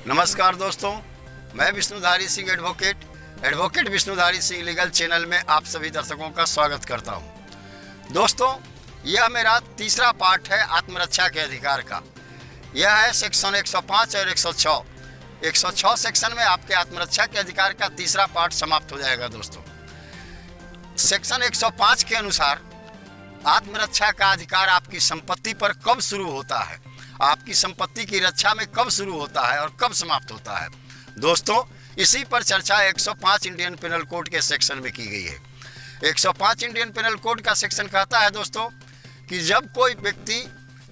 नमस्कार दोस्तों, मैं Vishnudhari Singh advocate Vishnudhari Singh legal channel में आप सभी दर्शकों का स्वागत करता हूं। दोस्तों, यह मेरा तीसरा पार्ट है आत्मरक्षा के अधिकार का। यह है सेक्शन 105 और 106। 106 सेक्शन में आपके आत्मरक्षा के अधिकार का तीसरा पार्ट समाप्त हो जाएगा। दोस्तों, सेक्शन 105 के अनुसार आत्मरक्षा का अधिकार आपकी संपत्ति पर कब शुरू होता है, आपकी संपत्ति की रक्षा में कब शुरू होता है और कब समाप्त होता है। दोस्तों, इसी पर चर्चा 105 इंडियन पेनल कोड के सेक्शन में की गई है। 105 इंडियन पेनल कोड का सेक्शन कहता है दोस्तों कि जब कोई व्यक्ति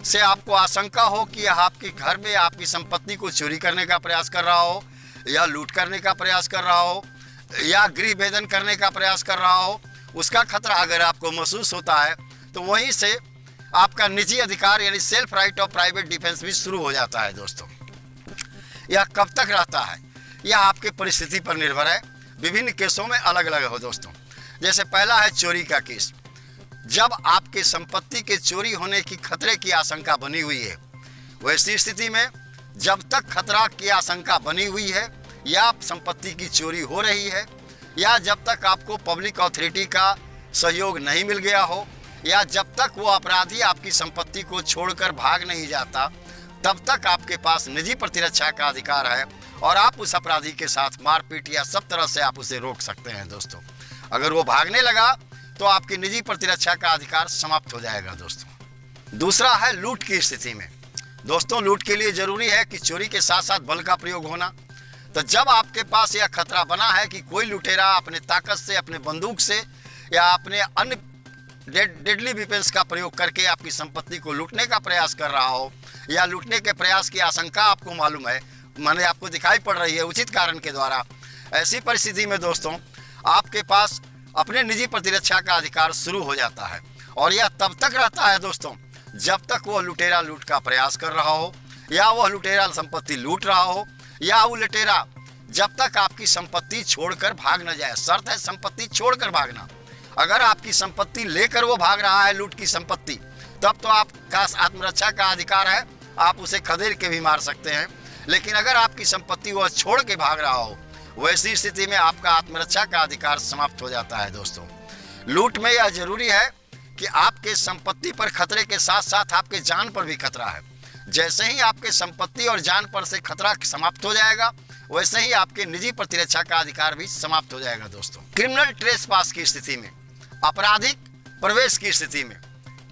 से आपको आशंका हो कि यह आपके घर में आपकी संपत्ति को चोरी करने का प्रयास कर रहा हो, या लूट करने का प्रयास कर रहा हो, या गृह भेदन करने का प्रयास कर रहा हो, उसका खतरा अगर आपको महसूस होता है तो वहीं से आपका निजी अधिकार यानी self right of private defence भी शुरू हो जाता है। दोस्तों, यह कब तक रहता है, यह आपके परिस्थिति पर निर्भर है। विभिन्न केसों में अलग अलग हो दोस्तों। जैसे पहला है चोरी का केस। जब आपके संपत्ति के चोरी होने की खतरे की आशंका बनी हुई है, वैसी स्थिति में जब तक खतरा की आशंका बनी हुई है या संपत्ति की चोरी हो रही है, या जब तक आपको पब्लिक अथॉरिटी का सहयोग नहीं मिल गया हो, या जब तक वो अपराधी आपकी संपत्ति को छोड़कर भाग नहीं जाता, तब तक आपके पास निजी प्रतिरक्षा का अधिकार है और आप उस अपराधी के साथ मारपीट या सब तरह से आप उसे रोक सकते हैं। दोस्तों, अगर वो भागने लगा तो आपकी निजी प्रतिरक्षा का अधिकार समाप्त हो जाएगा। दोस्तों, दूसरा है लूट की स्थिति में। दोस्तों, लूट के लिए जरूरी है कि चोरी के साथ साथ बल का प्रयोग होना। तो जब आपके पास यह खतरा बना है कि कोई लुटेरा अपने ताकत से, अपने बंदूक से या अपने अन्य डेडली वेपन्स का प्रयोग करके आपकी संपत्ति को लूटने का प्रयास कर रहा हो, या लूटने के प्रयास की आशंका आपको मालूम है, माने आपको दिखाई पड़ रही है उचित कारण के द्वारा, ऐसी परिस्थिति में दोस्तों आपके पास अपने निजी प्रतिरक्षा का अधिकार शुरू हो जाता है। और यह तब तक रहता है दोस्तों जब तक वह लुटेरा लूट का प्रयास कर रहा हो, या वह लुटेरा संपत्ति लूट रहा हो, या वो लुटेरा जब तक आपकी संपत्ति छोड़कर भाग न जाए। शर्त है संपत्ति छोड़कर भागना। अगर आपकी संपत्ति लेकर वो भाग रहा है, लूट की संपत्ति, तब तो आपका आत्मरक्षा का अधिकार है, आप उसे खदेड़ के भी मार सकते हैं। लेकिन अगर आपकी संपत्ति वो छोड़ के भाग रहा हो, वैसी स्थिति में आपका आत्मरक्षा का अधिकार समाप्त हो जाता है। दोस्तों, लूट में यह जरूरी है कि आपके संपत्ति पर खतरे के साथ साथ आपके जान पर भी खतरा है। जैसे ही आपके संपत्ति और जान पर से खतरा समाप्त हो जाएगा, वैसे ही आपके निजी प्रतिरक्षा का अधिकार भी समाप्त हो जाएगा। दोस्तों, क्रिमिनल ट्रेसपास की स्थिति में, आपराधिक प्रवेश की स्थिति में,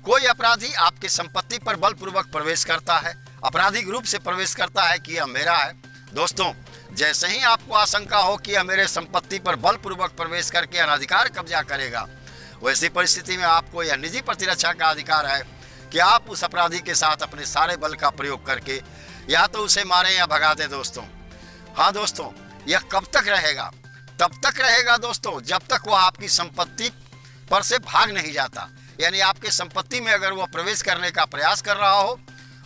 कोई अपराधी आपके संपत्ति पर बलपूर्वक प्रवेश करता है, आपराधिक रूप से प्रवेश करता है कि यह मेरा है। दोस्तों, जैसे ही आपको आशंका हो कि यह मेरे संपत्ति पर बलपूर्वक प्रवेश करके अनाधिकार कब्जा करेगा, वैसी परिस्थिति में आपको यह निजी प्रतिरक्षा का अधिकार है कि आप उस अपराधी के साथ अपने सारे बल का प्रयोग करके या तो उसे मारें या भगा दें। दोस्तों, हाँ दोस्तों, यह कब तक रहेगा? तब तक रहेगा दोस्तों जब तक वह आपकी संपत्ति पर से भाग नहीं जाता। यानी आपके संपत्ति में अगर वो प्रवेश करने का प्रयास कर रहा हो,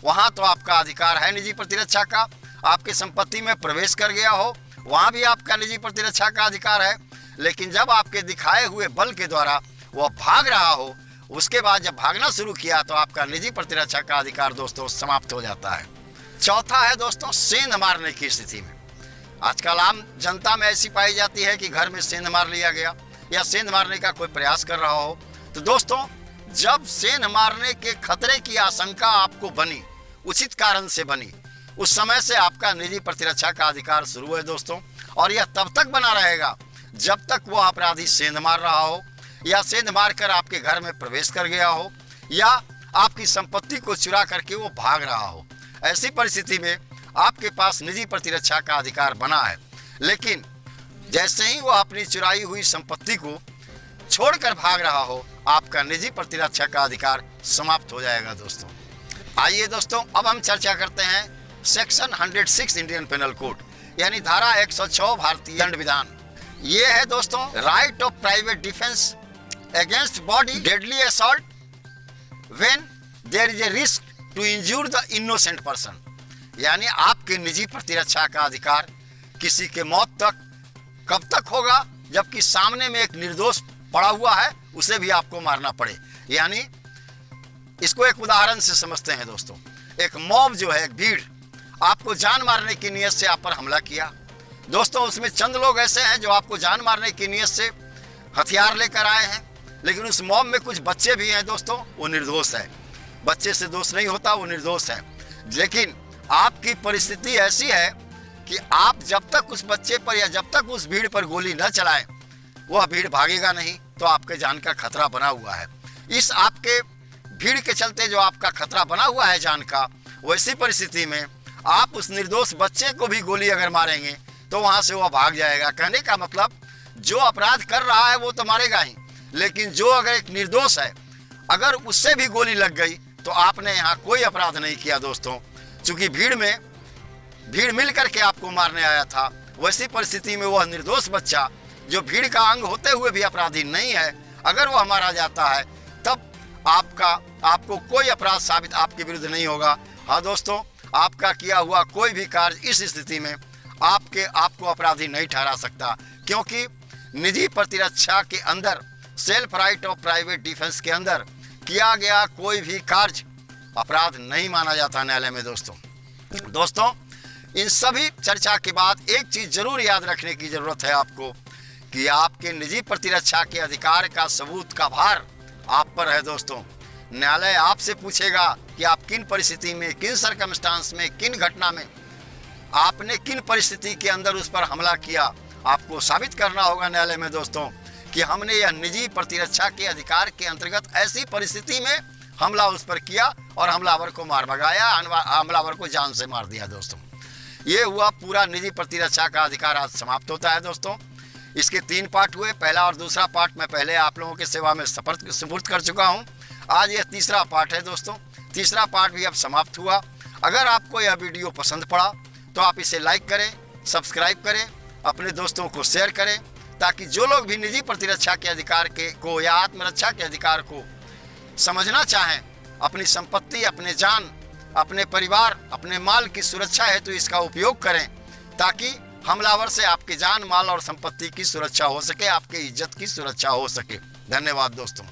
वहाँ तो आपका अधिकार है निजी प्रतिरक्षा का। आपके संपत्ति में प्रवेश कर गया हो, वहाँ भी आपका निजी प्रतिरक्षा का अधिकार है। लेकिन जब आपके दिखाए हुए बल के द्वारा वह भाग रहा हो, उसके बाद जब भागना शुरू किया तो आपका निजी प्रतिरक्षा का अधिकार दोस्तों समाप्त हो जाता है। चौथा है दोस्तों सेंध मारने की स्थिति में। आजकल आम जनता में ऐसी पाई जाती है कि घर में सेंध मार लिया गया या सेंध मारने का कोई प्रयास कर रहा हो। तो दोस्तों, जब सेंध मारने के खतरे की आशंका आपको बनी, उचित कारण से बनी, उस समय से आपका निजी प्रतिरक्षा का अधिकार शुरू है दोस्तों। और यह तब तक बना रहेगा जब तक वह अपराधी सेंध मार रहा हो, या सेंध मारकर आपके घर में प्रवेश कर गया हो, या आपकी संपत्ति को चुरा करके वो भाग रहा हो। ऐसी परिस्थिति में आपके पास निजी प्रतिरक्षा का अधिकार बना है। लेकिन जैसे ही वो अपनी चुराई हुई संपत्ति को छोड़कर भाग रहा हो, आपका निजी प्रतिरक्षा का अधिकार समाप्त हो जाएगा। दोस्तों, आइए दोस्तों, अब हम चर्चा करते हैं सेक्शन 106 इंडियन पेनल कोड यानी धारा 106 भारतीय दंड विधान। ये है दोस्तों right of private defence against body deadly assault when there is a risk to injure the innocent person. यानी आपके निजी प्रतिरक्षा का अधिकार किसी के मौत तक कब तक होगा? जबकि सामने में एक निर्दोष पड़ा हुआ है, उसे भी आपको मारना पड़े। यानी इसको एक उदाहरण से समझते हैं दोस्तों। एक मॉब जो है, एक भीड़ आपको जान मारने की नीयत से आप पर हमला किया। दोस्तों, उसमें चंद लोग ऐसे हैं जो आपको जान मारने की नीयत से हथियार लेकर आए हैं, लेकिन उस मॉब में कुछ बच्चे भी हैं दोस्तों, वो निर्दोष है। बच्चे से दोष नहीं होता, वो निर्दोष है। लेकिन आपकी परिस्थिति ऐसी है कि आप जब तक उस बच्चे पर या जब तक उस भीड़ पर गोली न चलाएं, वह भीड़ भागेगा नहीं, तो आपके जान का खतरा बना हुआ है। इस आपके भीड़ के चलते जो आपका खतरा बना हुआ है जान का, वैसी परिस्थिति में आप उस निर्दोष बच्चे को भी गोली अगर मारेंगे तो वहां से वह भाग जाएगा। कहने का मतलब, जो अपराध कर रहा है वो तो मारेगा ही, लेकिन जो अगर एक निर्दोष है, अगर उससे भी गोली लग गई तो आपने यहाँ कोई अपराध नहीं किया दोस्तों। चूंकि भीड़ मिल करके आपको मारने आया था, वैसी परिस्थिति में वह निर्दोष बच्चा जो भीड़ का अंग होते हुए भी अपराधी नहीं है, अगर वह मारा जाता है तब आपको कोई अपराध साबित आपके विरुद्ध नहीं होगा। हाँ दोस्तों, आपका किया हुआ कोई भी कार्य इस स्थिति में आपको अपराधी नहीं ठहरा सकता, क्योंकि निजी प्रतिरक्षा के अंदर, self right of private defence के अंदर किया गया कोई भी कार्य अपराध नहीं माना जाता न्यायालय में। दोस्तों, इन सभी चर्चा के बाद एक चीज जरूर याद रखने की जरूरत है आपको, कि आपके निजी प्रतिरक्षा के अधिकार का सबूत का भार आप पर है दोस्तों। न्यायालय आपसे पूछेगा कि आप किन परिस्थिति में, किन सर्कमस्टांस में, किन घटना में, आपने किन परिस्थिति के अंदर उस पर हमला किया। आपको साबित करना होगा न्यायालय में दोस्तों कि हमने यह निजी प्रतिरक्षा के अधिकार के अंतर्गत ऐसी परिस्थिति में हमला उस पर किया और हमलावर को मार भगाया, हमलावर को जान से मार दिया। दोस्तों, ये हुआ पूरा निजी प्रतिरक्षा का अधिकार आज समाप्त होता है दोस्तों। इसके 3 पार्ट हुए, पहला और दूसरा पार्ट मैं पहले आप लोगों की सेवा में सुपुर्द कर चुका हूँ। आज यह तीसरा पार्ट है दोस्तों। तीसरा पार्ट भी अब समाप्त हुआ। अगर आपको यह वीडियो पसंद पड़ा तो आप इसे लाइक करें, सब्सक्राइब करें, अपने दोस्तों को शेयर करें, ताकि जो लोग भी निजी प्रतिरक्षा के अधिकार को या आत्मरक्षा के अधिकार को समझना चाहें, अपनी संपत्ति, अपने जान, अपने परिवार, अपने माल की सुरक्षा हेतु तो इसका उपयोग करें, ताकि हमलावर से आपकी जान, माल और संपत्ति की सुरक्षा हो सके, आपके इज्जत की सुरक्षा हो सके। धन्यवाद दोस्तों।